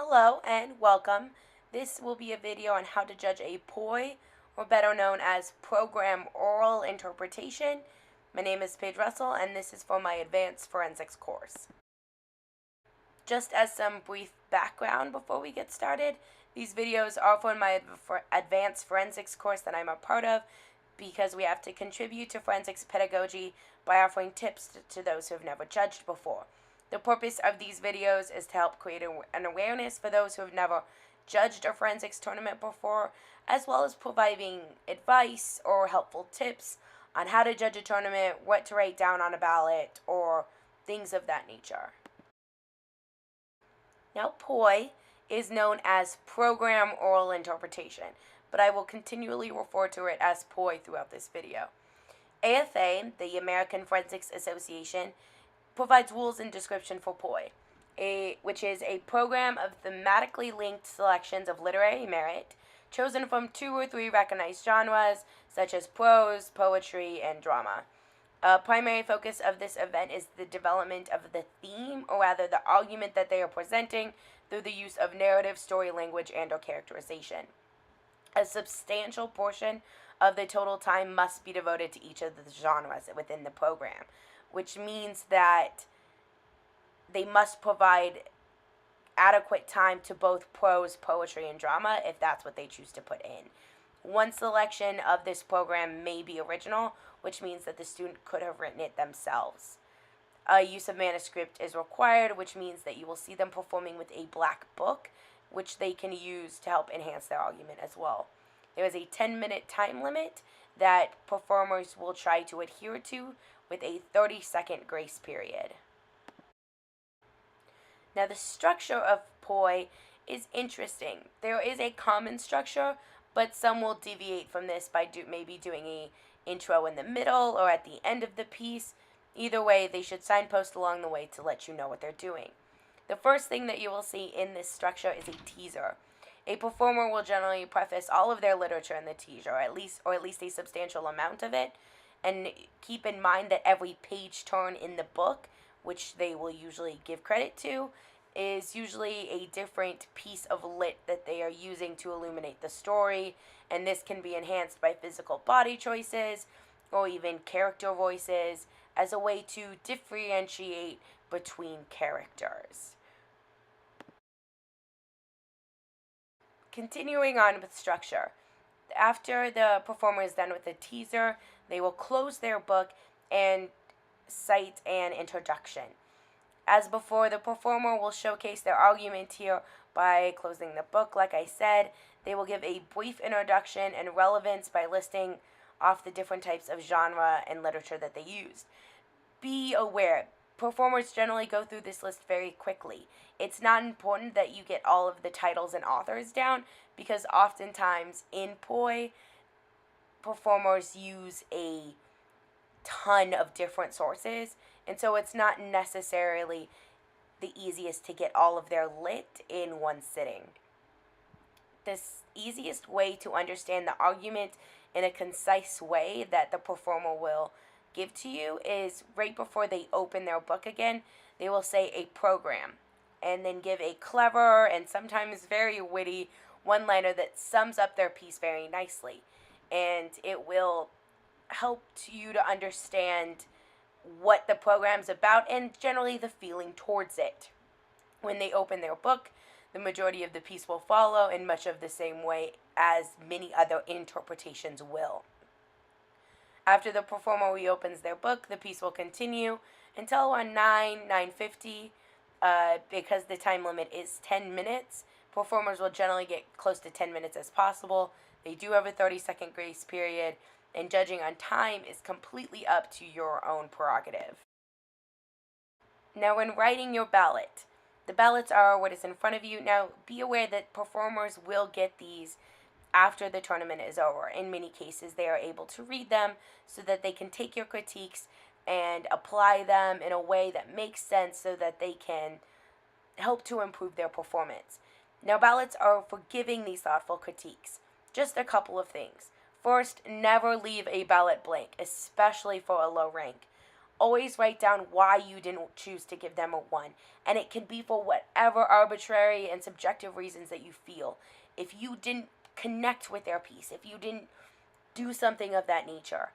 Hello and welcome. This will be a video on how to judge a POI, or better known as Program Oral Interpretation. My name is Paige Russell and this is for my Advanced Forensics course. Just as some brief background before we get started, these videos are for my Advanced Forensics course that I'm a part of because we have to contribute to forensics pedagogy by offering tips to those who have never judged before. The purpose of these videos is to help create an awareness for those who have never judged a forensics tournament before, as well as providing advice or helpful tips on how to judge a tournament, what to write down on a ballot, or things of that nature. Now, POI is known as Program Oral Interpretation, but I will continually refer to it as POI throughout this video. AFA, the American Forensics Association, provides rules and description for POI, which is a program of thematically linked selections of literary merit chosen from 2 or 3 recognized genres such as prose, poetry, and drama. A primary focus of this event is the development of the theme, or rather the argument that they are presenting, through the use of narrative, story language, and or characterization. A substantial portion of the total time must be devoted to each of the genres within the program, which means that they must provide adequate time to both prose, poetry, and drama if that's what they choose to put in. One selection of this program may be original, which means that the student could have written it themselves. A use of manuscript is required, which means that you will see them performing with a black book, which they can use to help enhance their argument as well. There is a 10-minute time limit that performers will try to adhere to, with a 30-second grace period. Now, the structure of POI is interesting. There is a common structure, but some will deviate from this by maybe doing an intro in the middle or at the end of the piece. Either way, they should signpost along the way to let you know what they're doing. The first thing that you will see in this structure is a teaser. A performer will generally preface all of their literature in the teaser, or at least a substantial amount of it. And keep in mind that every page turn in the book, which they will usually give credit to, is usually a different piece of lit that they are using to illuminate the story, and this can be enhanced by physical body choices or even character voices as a way to differentiate between characters. Continuing on with structure. After the performer is done with the teaser, they will close their book and cite an introduction. As before, the performer will showcase their argument here by closing the book. Like I said, they will give a brief introduction and relevance by listing off the different types of genre and literature that they used. Be aware, performers generally go through this list very quickly. It's not important that you get all of the titles and authors down, because oftentimes in POI, performers use a ton of different sources, and so it's not necessarily the easiest to get all of their lit in one sitting. The easiest way to understand the argument in a concise way that the performer will give to you is right before they open their book again, they will say a program, and then give a clever and sometimes very witty one-liner that sums up their piece very nicely. And it will help you to understand what the program's about and generally the feeling towards it. When they open their book, the majority of the piece will follow in much of the same way as many other interpretations will. After the performer reopens their book, the piece will continue until around 9:50. Because the time limit is 10 minutes, performers will generally get close to 10 minutes as possible. They do have a 30-second grace period, and judging on time is completely up to your own prerogative. Now, when writing your ballot, the ballots are what is in front of you. Now, be aware that performers will get these after the tournament is over. In many cases, they are able to read them so that they can take your critiques and apply them in a way that makes sense so that they can help to improve their performance. Now, ballots are for giving these thoughtful critiques. Just a couple of things. First, never leave a ballot blank, especially for a low rank. Always write down why you didn't choose to give them a 1. And it can be for whatever arbitrary and subjective reasons that you feel. If you didn't connect with their piece, if you didn't do something of that nature,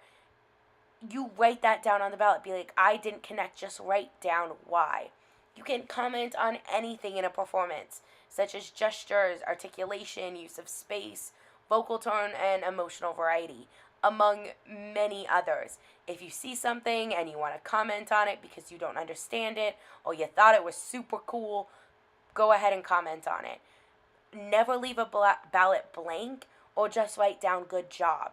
you write that down on the ballot. Be like, I didn't connect. Just write down why. You can comment on anything in a performance, such as gestures, articulation, use of space, vocal tone, and emotional variety, among many others. If you see something and you want to comment on it because you don't understand it or you thought it was super cool, go ahead and comment on it. Never leave a ballot blank or just write down good job.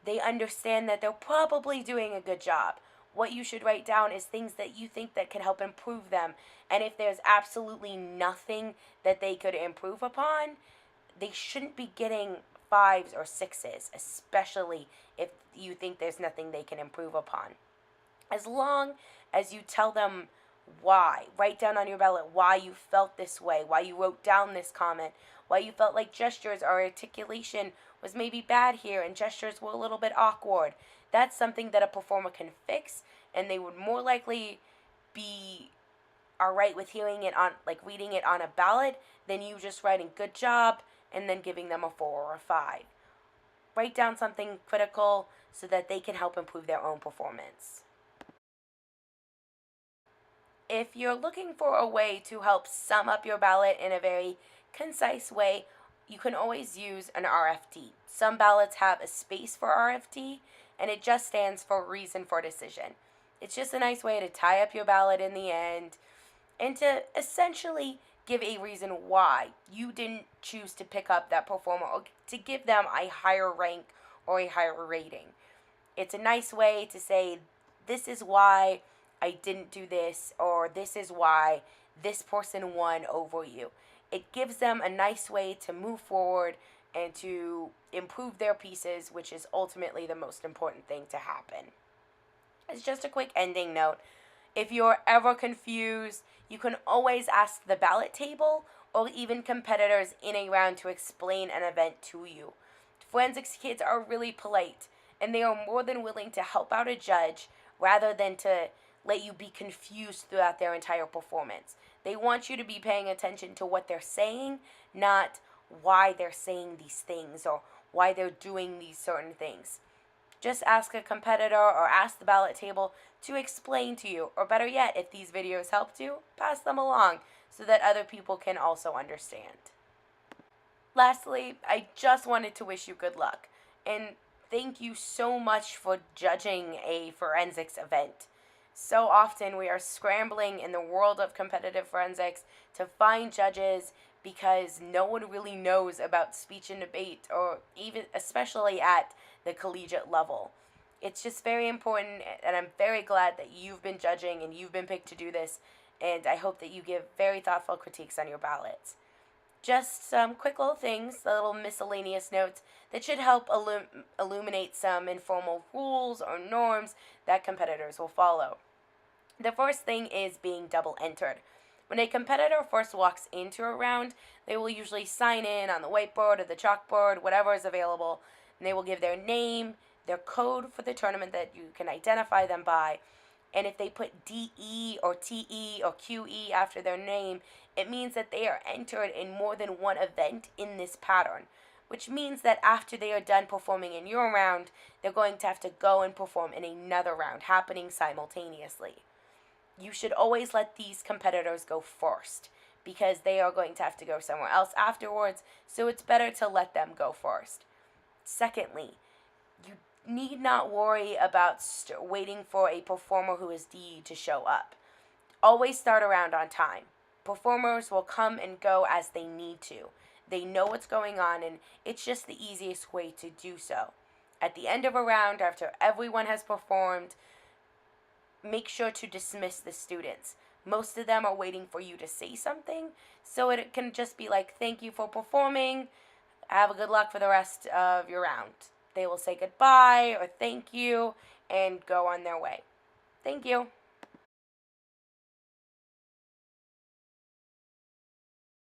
They understand that they're probably doing a good job. What you should write down is things that you think that can help improve them. And if there's absolutely nothing that they could improve upon, they shouldn't be getting 5s or 6s, especially if you think there's nothing they can improve upon. As long as you tell them why, write down on your ballot why you felt this way, why you wrote down this comment, why you felt like gestures or articulation was maybe bad here and gestures were a little bit awkward. That's something that a performer can fix, and they would more likely be alright with hearing it on, like reading it on a ballot, than you just writing good job and then giving them a 4 or a 5. Write down something critical so that they can help improve their own performance. If you're looking for a way to help sum up your ballot in a very concise way, you can always use an RFD. Some ballots have a space for RFD, and it just stands for reason for decision. It's just a nice way to tie up your ballot in the end and to essentially give a reason why you didn't choose to pick up that performer or to give them a higher rank or a higher rating. It's a nice way to say, this is why I didn't do this, or this is why this person won over you. It gives them a nice way to move forward and to improve their pieces, which is ultimately the most important thing to happen. As just a quick ending note, if you're ever confused, you can always ask the ballot table or even competitors in a round to explain an event to you. Forensics kids are really polite, and they are more than willing to help out a judge rather than to let you be confused throughout their entire performance. They want you to be paying attention to what they're saying, not why they're saying these things or why they're doing these certain things. Just ask a competitor or ask the ballot table to explain to you, or better yet, if these videos helped you, pass them along so that other people can also understand. Lastly, I just wanted to wish you good luck, and thank you so much for judging a forensics event. So often we are scrambling in the world of competitive forensics to find judges because no one really knows about speech and debate, or even especially at the collegiate level. It's just very important, and I'm very glad that you've been judging and you've been picked to do this, and I hope that you give very thoughtful critiques on your ballots. Just some quick little things, little miscellaneous notes that should help illuminate some informal rules or norms that competitors will follow. The first thing is being double entered. When a competitor first walks into a round, they will usually sign in on the whiteboard or the chalkboard, whatever is available, and they will give their name, their code for the tournament that you can identify them by, and if they put DE or TE or QE after their name, it means that they are entered in more than one event in this pattern, which means that after they are done performing in your round, they're going to have to go and perform in another round, happening simultaneously. You should always let these competitors go first, because they are going to have to go somewhere else afterwards, so it's better to let them go first. Secondly, you need not worry about waiting for a performer who is D to show up. Always start around on time. Performers will come and go as they need to. They know what's going on, and it's just the easiest way to do so. At the end of a round, after everyone has performed, make sure to dismiss the students. Most of them are waiting for you to say something, so it can just be like, thank you for performing, have a good luck for the rest of your round. They will say goodbye or thank you and go on their way. Thank you.